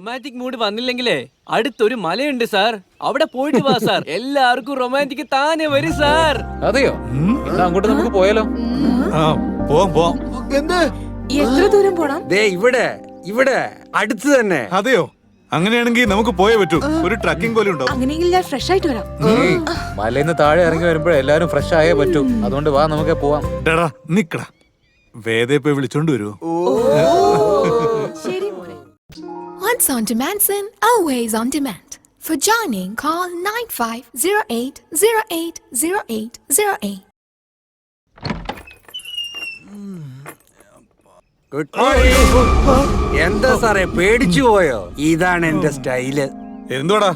Romantic mood വന്നില്ലെങ്കിലേ അടുത്തൊരു മലയുണ്ട് sir, അവിടെ പോയിട്ട് വാ സാർ. എല്ലാവർക്കും റൊമാൻറ്റിക് താനെ വരും സാർ. അതെയോ? എന്നാ അങ്ങോട്ട് നമുക്ക് പോയാലോ? പോവാം. എന്ത്? എത്ര ദൂരം പോണം? ദേ ഇവിടെ ഇവിടെ അടുത്ത് തന്നെ. അതെയോ? അങ്ങനെയാണെങ്കിൽ നമുക്ക് പോയേ പറ്റൂ. ഒരു ട്രക്കിംഗ് പോലെ ഉണ്ടാവും. അങ്ങനെയെങ്കിൽ ഞാൻ ഫ്രഷ് ആയിട്ട് വരാം. മലയിന്ന് താഴെ ഇറങ്ങി വരുമ്പോഴേ എല്ലാരും ഫ്രഷ് ആയേ പറ്റൂ. അതുകൊണ്ട് വാ നമുക്ക് പോവാം. ഡാ നിക്കടാ, വേദയെ പോയി വിളിച്ചോണ്ട് വരൂ. ശരി മോനെ. Once on demand, Sin, always on demand. For joining, call 9508080808. Good morning. എന്താ സാറേ പേടിച്ചു പോയോ? ഇതാണ് എന്റെ സ്റ്റൈല്. എന്തുവാടാ,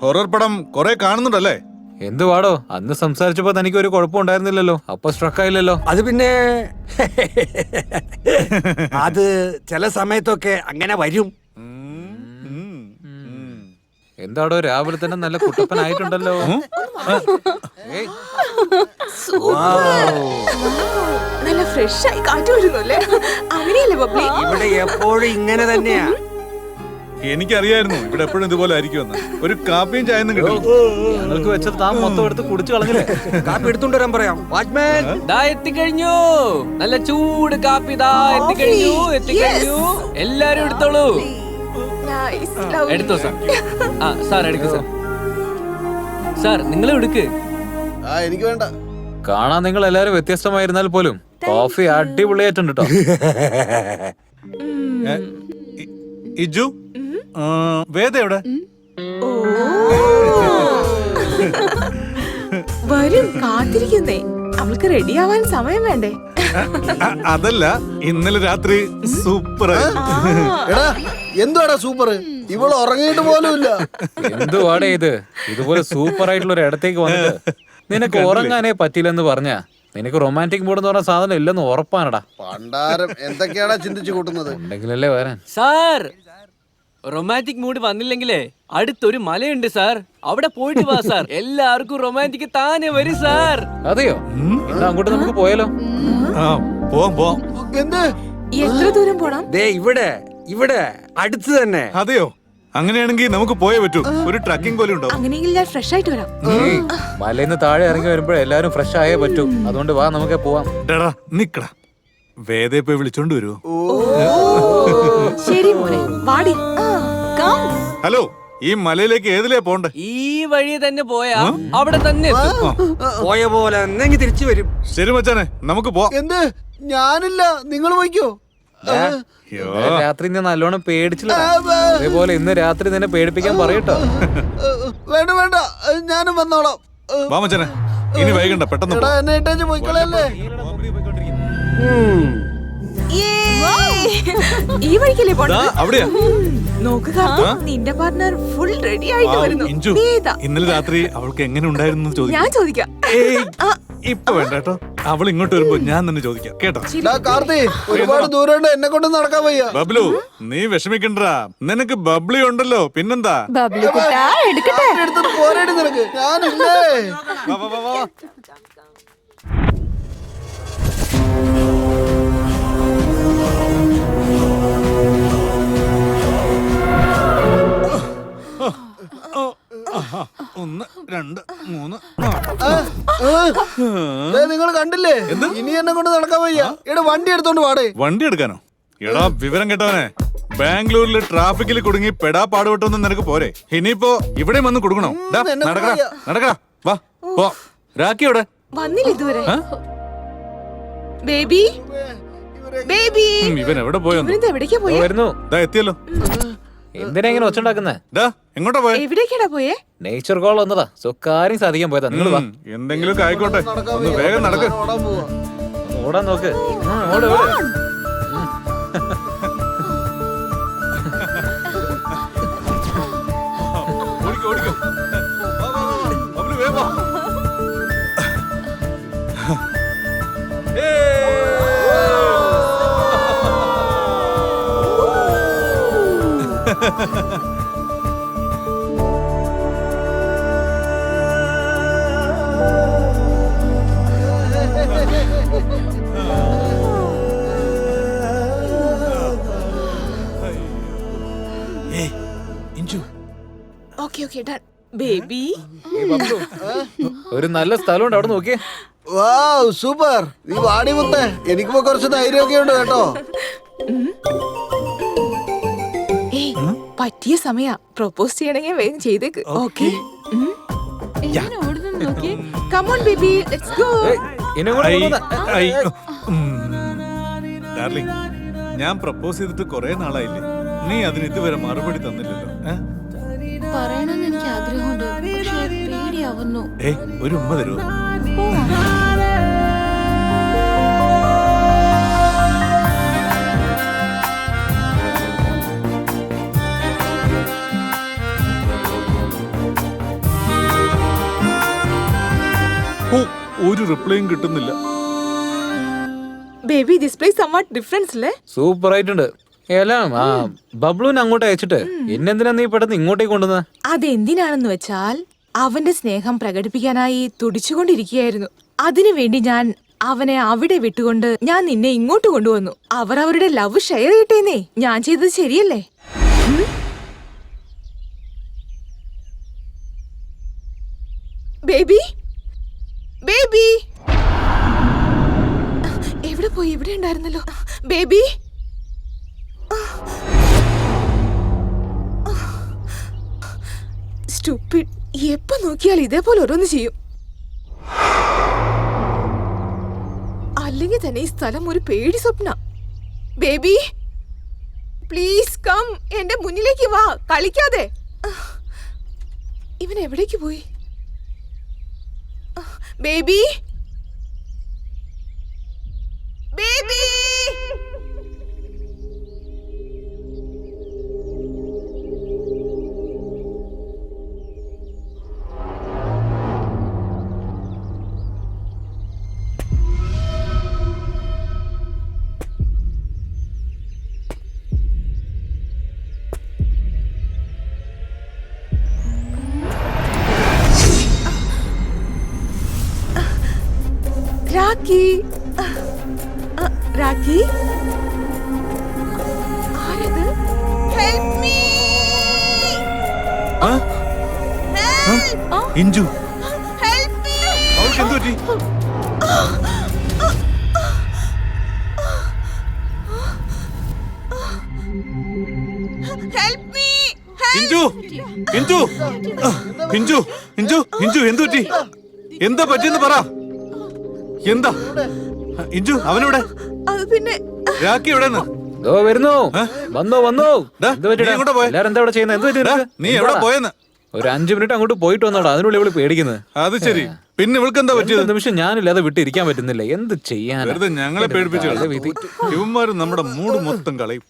ഹൊറർ പടം കൊറേ കാണുന്നുണ്ടല്ലേ? എന്തുവാടോ, അന്ന് സംസാരിച്ചപ്പോ തനിക്ക് ഒരു കുഴപ്പമുണ്ടായിരുന്നില്ലല്ലോ, അപ്പൊ സ്ട്രക്ക് ആയില്ലല്ലോ. അത് പിന്നെ അത് ചില സമയത്തൊക്കെ അങ്ങനെ വരും. എന്താടോ രാവിലെ തന്നെ നല്ല കുട്ടപ്പനായിട്ടുണ്ടല്ലോ. ഏയ്, നല്ല ഫ്രഷ് ആയി കാറ്റ് വരുന്നല്ലേ? അങ്ങനെയല്ലേ ബബ്ലി? ഇവിടെ എപ്പോഴും ഇങ്ങനെ തന്നെയാ. എനിക്കറിയായിരുന്നു ഇവിടെ എപ്പോഴും ഇതുപോലെ ആയിരിക്കുമെന്ന്. ഒരു കാപ്പിയും ചായന്നും കിട്ടും. ഞങ്ങൾക്ക് വെച്ചത് താൻ മൊത്തം എടുത്ത് കുടിച്ചു കളഞ്ഞില്ലേ? കാപ്പി എടുത്തോണ്ട് വരാൻ പറയാം. വാച്ച്മാൻ ദാ എത്തിക്കഴിഞ്ഞു, നല്ല ചൂട് കാപ്പി ദാ എത്തിക്കഴിഞ്ഞു. എല്ലാരും എടുത്തോളൂ. Nice, lovely. എടുത്തോ സാർ. ആ സാർ എടുക്കൂ സാർ. സാർ നിങ്ങൾ എടുക്ക്. എനിക്ക് വേണ്ട. കാണാൻ നിങ്ങൾ എല്ലാരും വ്യത്യസ്തമായിരുന്നാൽ പോലും കോഫി അടിപൊളിയായിട്ടുണ്ട് കേട്ടോ. ഇജു, വേദ എവിടെ? ഓ. വരും, കാത്തിരിക്കുന്നേ. അവൾക്ക് റെഡി ആവാൻ സമയം വേണ്ടേ? അതല്ല, ഇന്നലെ രാത്രി സൂപ്പർ. എടാ എന്തുവാടാ സൂപ്പർ? ഇവള് ഉറങ്ങിയിട്ട് പോലും ഇല്ല. എന്തുവാടേ ഇത്? ഇതുപോലെ സൂപ്പർ ആയിട്ടുള്ള ഒരു ഇടത്തേക്ക് വന്നിട്ട് നിനക്ക് ഉറങ്ങാനേ പറ്റില്ലെന്ന് പറഞ്ഞാ നിനക്ക് റൊമാൻറ്റിക് മൂഡ് എന്ന് പറഞ്ഞ സാധനം ഇല്ലെന്ന് ഉറപ്പാനടാ. പണ്ടാരം എന്തൊക്കെയാടാ ചിന്തിച്ചു കൂട്ടുന്നത്? ഉണ്ടെങ്കിലല്ലേ വരാൻ. സാർ, റൊമാൻറ്റിക് മൂഡ് വന്നില്ലെങ്കിലേ അടുത്തൊരു മലയുണ്ട് സാർ, അവിടെ പോയിട്ട് വാ സാർ. എല്ലാവർക്കും റൊമാൻറ്റിക് താനെ വരും സാർ. അതെയോ? എന്നാ അങ്ങോട്ട് നമുക്ക് പോയാലോ? പോവാം. എന്ത്? എത്ര ദൂരം പോണം? ദേ ഇവിടെ ഇവിടെ അടുത്ത് തന്നെ. അതെയോ? അങ്ങനെയാണെങ്കിൽ നമുക്ക് പോയേ പറ്റൂ. ഒരു ട്രക്കിംഗ് പോലെ ഉണ്ടാവും. അങ്ങനെയെങ്കിൽ ഞാൻ ഫ്രഷ് ആയിട്ട് വരാം. മലയിന്ന് താഴെ ഇറങ്ങി വരുമ്പോഴേ എല്ലാരും ഫ്രഷ് ആയേ പറ്റൂ. അതുകൊണ്ട് വാ നമുക്ക് പോവാം. ഡാ നിക്കടാ, വേദയെ പോയി വിളിച്ചോണ്ട് വരൂ. ശരി മോനെ, വാടി. ഹലോ, ഈ മലയിലേക്ക് ഏതിലേ പോണ്ടേ? ഈ വഴി തന്നെ പോയാ അവിടെ തന്നെ എത്തും. പോയ പോലെ എന്നെങ്കിൽ തിരിച്ചു വരും. ശരി മച്ചാനെ, നമുക്ക് പോവാം. എന്ത്? ഞാനില്ല, നിങ്ങൾ പോയിക്കോ. ഇന്നലെ രാത്രി നീ നല്ലോണം പേടിച്ചില്ല. അതേപോലെ ഇന്ന് രാത്രി നിന്നെ പേടിപ്പിക്കാൻ പറയട്ടോ. വേണ്ട വേണ്ട, ഞാനും വന്നോളാം. വാ മച്ചാനെ, ഇനി വൈകണ്ട, പെട്ടെന്ന് എടാ എന്നെ ഇട്ടേച്ച് പോയിക്കളയല്ലേ. ഈ വഴിക്കല്ലേ പോണം? അവിടെയാ. നോക്കുക, നിന്റെ പാർട്ണർ ഫുൾ റെഡി ആയിട്ട് വരുന്നു. ഇഞ്ചു, ഇന്നലെ രാത്രി അവൾക്ക് എങ്ങനെ ഉണ്ടായിരുന്നു ചോദിക്കാം. ഞാൻ ചോദിക്കാം. ഇപ്പൊ വേണ്ട കേട്ടോ, അവൾ ഇങ്ങോട്ട് വരുമ്പോ ഞാൻ തന്നെ ചോദിക്കാം കേട്ടോ. കാർത്തി, ഒരുപാട് ദൂരം എന്നെ കൊണ്ട് നടക്കാൻ വയ്യ. ബബ്ലു, നീ വിഷമിക്കണ്ടാ, നിനക്ക് ബബ്ലി ഉണ്ടല്ലോ, പിന്നെന്താ. എടുത്തിട്ട് പോരേടി നിനക്ക്, ഞാനില്ലേ. വാ, വാ, വാ, വാ. ഒന്ന് രണ്ട് മൂന്ന്. നിങ്ങൾ കണ്ടില്ലേ? ഇനി എന്നെ കൊണ്ട് നടക്കാൻ വയ്യ. എടാ വണ്ടി എടുത്തോണ്ട് പാടേ. വണ്ടി എടുക്കാനോ? എടാ വിവരം കേട്ടവനെ, ബാംഗ്ലൂരിൽ ട്രാഫിക്കിൽ കുടുങ്ങി പെടാ പാടുപെട്ടൊന്നും നിനക്ക് പോരെ? ഇനിയിപ്പോ ഇവിടെ വന്ന് കൊടുക്കണോ? നടക്കടാ, വാ പോ. രാഖി എവിടെ? വന്നില്ല ഇതുവരെ. ബേബി, ബേബി, ഇവൻ എവിടെ പോയെന്ന്? എവിടേക്കാ പോയെ? വരുന്നു. എത്തിയല്ലോ. എന്തിനാ ഇങ്ങനെ ഒച്ചുണ്ടാക്കുന്നേ? എങ്ങോട്ടാ പോയെ? എവിടേക്കാടാ പോയെ? നേച്ചർ കോൾ വന്നതാ, കാര്യം സാധിക്കാൻ പോയതാ. നിങ്ങൾ വാ, എന്തെങ്കിലും ആയിക്കോട്ടെ, ഒന്ന് വേഗം നടക്ക്. ഓടാൻ നോക്ക്. ഓട്. ഓടിക്കോ. വാ, വാ, വാ. ബബ്ലു, വേഗം വാ. Okay okay done baby. ഒരു നല്ല സ്ഥലമുണ്ട്, അവിടെ നോക്കിയേ. Wow super. നീ വാടി മുത്തേ, എനിക്കിപ്പോ കുറച്ച് ധൈര്യമൊക്കെ ഉണ്ട് കേട്ടോ. ഏയ് പറ്റിയ സമയ പ്രൊപ്പോസ് ചെയ്യണമെങ്കിൽ വേഗം ചെയ്തേക്ക്. Okay come on baby let's go. ഇനി കൂടെ കൊണ്ടുവന്നാ. ഡാർലിംഗ്, ഞാൻ പ്രപ്പോസ് ചെയ്തിട്ട് കുറെ നാളായില്ലേ, നീ അതിന് ഇതുവരെ മറുപടി തന്നില്ലല്ലോ. പറയണമെന്ന് എനിക്ക് ആഗ്രഹമുണ്ട്, പക്ഷേ പേടിയാവുന്നു. ഒരു ഉമ്മ തരുമോ? ഒരു റിപ്ലൈയും കിട്ടുന്നില്ല. Baby this place somewhat different അല്ലേ? സൂപ്പർ ആയിട്ടുണ്ട് എല്ലാം. ആ ബബ്ലുവിനെ അങ്ങോട്ട് അയച്ചിട്ട് എന്നെന്തിനാ നീ പെട്ടെന്ന് ഇങ്ങോട്ടേക്ക് കൊണ്ടുവന്ന? അതെന്തിനാണെന്ന് വെച്ചാൽ അവന്റെ സ്നേഹം പ്രകടിപ്പിക്കാനായി തുടിച്ചുകൊണ്ടിരിക്കുകയായിരുന്നു. അതിനുവേണ്ടി ഞാൻ അവനെ അവിടെ വിട്ടുകൊണ്ട് ഞാൻ നിന്നെ ഇങ്ങോട്ട് കൊണ്ടുവന്നു. അവർ അവരുടെ ലവ് ഷെയർ ചെയ്യട്ടേന്നേ. ഞാൻ ചെയ്തത് ശരിയല്ലേ? ബേബി ബേബി എവിടെ പോയി? ഇവിടെ ഉണ്ടായിരുന്നല്ലോ ബേബി. സ്റ്റുപ്പിഡ്. എപ്പോ നോക്കിയാൽ ഇതേപോലെ ഓരോന്ന് ചെയ്യും. അല്ലെങ്കിൽ തന്നെ ഈ സ്ഥലം ഒരു പേടി സ്വപ്ന. ബേബി പ്ലീസ് കം, എന്റെ മുന്നിലേക്ക് വാ, കളിക്കാതെ. ഇവൻ എവിടേക്ക് പോയി? Baby baby Rakhi. രാഖി ആരത്? Help me. Inchu, help me. അവൾക്ക് എന്ത് പറ്റി? Help me. ഇഞ്ചു, ഇഞ്ചു, ഇഞ്ചു, ഇഞ്ചു, ഇഞ്ചു എന്ത് പറ്റി? എന്താ പറ്റിയെന്ന് പറ. എന്താ ഇഞ്ചു? അവനെവിടെ? അത് പിന്നെ രാഖി എവിടെ? ദോ വരുന്നു. വന്നോ വന്നോ. ഡാ, എന്ത് പറ്റിയെടാ? നീ എങ്ങോട്ടാ പോയെ? എല്ലാരും എന്താ ഇവിടെ ചെയ്യുന്നത്? എന്ത് പറ്റി നിനക്ക്? നീ എവിടെ പോയെന്ന്? ഒരു 5 മിനിറ്റ് അങ്ങോട്ട് പോയിട്ട് വന്നോടാ, അതിനുള്ളിൽ ഇവള് പേടിക്കുന്നത്. അത് ശരി. പിന്നെ ഇവൾക്ക് എന്താ പറ്റിയത്? ഒരു നിമിഷം ഞാനില്ലാതെ വിട്ടിരിക്കാൻ പറ്റുന്നില്ല. എന്ത് ചെയ്യാനാ? വെറുതെ ഞങ്ങളെ പേടിപ്പിച്ചു. ഇവന്മാര് നമ്മുടെ മൂഡ് മൊത്തം കളയും.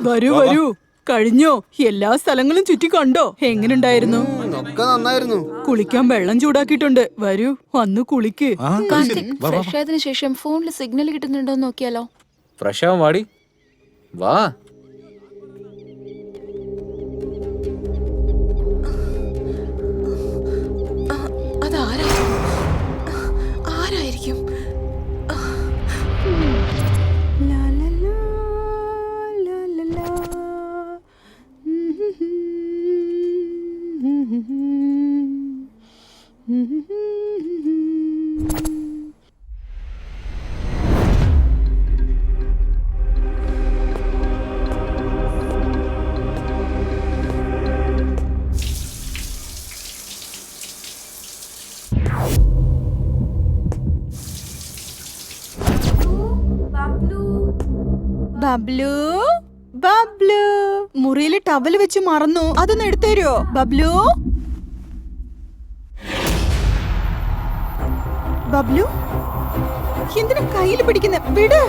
വരൂ വരൂ. കഴിഞ്ഞോ? എല്ലാ സ്ഥലങ്ങളും ചുറ്റി കണ്ടോ? എങ്ങനുണ്ടായിരുന്നു? ഒക്കെ നന്നായിരുന്നു. കുളിക്കാൻ വെള്ളം ചൂടാക്കിയിട്ടുണ്ട്. വരൂ വന്ന് കുളിക്ക്. കാർത്തിക്, ഫ്രഷ് ആയതിനു ശേഷം ഫോണിൽ സിഗ്നൽ കിട്ടുന്നുണ്ടോ നോക്കിയാലോ? ഫ്രഷ് ആവാൻ വാടി. വാ. ആരായിരിക്കും? ബബ്ലു ബബ്ലു, മുറിയില് ടവല് വെച്ച് മറന്നു. അതൊന്ന് എടുത്തരുമോ ബബ്ലു? ബബ്ലു എന്തിനാ കയ്യിൽ പിടിക്കുന്ന? വിട്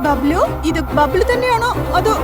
ബബ്ലു. ഇത് ബബ്ലു തന്നെയാണോ അതോ